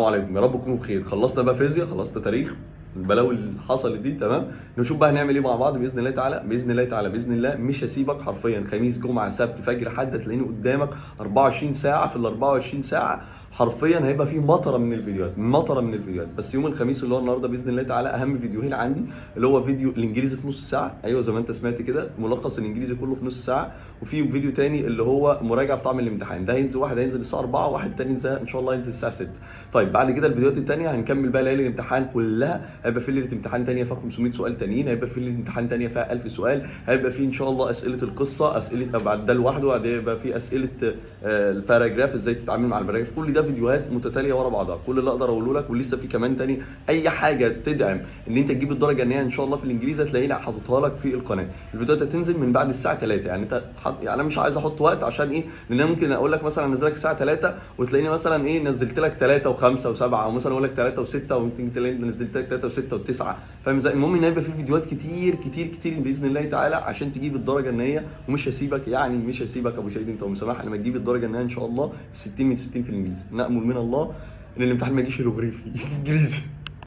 السلام عليكم، يا رب تكونوا بخير. خلصنا بقى فيزياء، خلصنا تاريخ، البلاوي اللي حصلت دي تمام. نشوف بقى هنعمل ايه مع بعض باذن الله تعالى. باذن الله تعالى باذن الله مش هسيبك حرفيا خميس جمعه سبت فجر حد هتلاقيني قدامك 24 ساعه. في ال 24 ساعه حرفيا هيبقى فيه مطره من الفيديوهات، مطره من الفيديوهات. بس يوم الخميس اللي هو النهارده باذن الله تعالى اهم فيديوهين عندي، اللي هو فيديو الانجليزي في نص ساعه، ايوه زي ما انت سمعت كده، ملخص الانجليزي كله في نص ساعه. وفي فيديو تاني اللي هو مراجعه بطعم الامتحان، ده هينزل، واحد هينزل الساعه 4 وواحد تاني ان شاء الله هينزل الساعه 6. طيب بعد كده الفيديوهات التانيه هنكمل بقى ليالي الامتحان كلها. هيبقى في ليله امتحان تانيه فيها 500 سؤال تانيين، هيبقى في ليله امتحان تانيه فيها 1000 سؤال، هيبقى في ان شاء الله اسئله القصه، اسئله ابعاد ده لوحده، وبعدين هيبقى في اسئله الباراجراف، ازاي تتعامل مع الباراجراف. كل ده فيديوهات متتاليه ورا بعضها، كل اللي اقدر اقوله لك. ولسه في كمان تاني اي حاجه تدعم ان انت تجيب الدرجه النهائيه ان شاء الله في الانجليزي هتلاقيني حاططها لك في القناه. الفيديوهات هتنزل من بعد الساعه 3، يعني انت يعني انا مش عايز احط وقت عشان ايه، لان انا ممكن اقول لك مثلا انزلك الساعه 3 وتلاقيني مثلا ايه نزلت لك 3 و5 و7، او مثلا اقول لك 3 و6 وممكن تلاقيني نزلت لك 3 و6 و9. فاهم ازاي؟ المهم ان هيبقى في فيديوهات كتير كتير كتير باذن الله تعالى عشان تجيب الدرجه النهائيه. ومش هسيبك، يعني مش هسيبك ابو شهيد انت ومسامح لما تجيب الدرجه النهائيه ان شاء الله 60 من 60 في الانجليزي. نامل من الله ان الامتحان ما يجيش هيروغليفي انجليزي.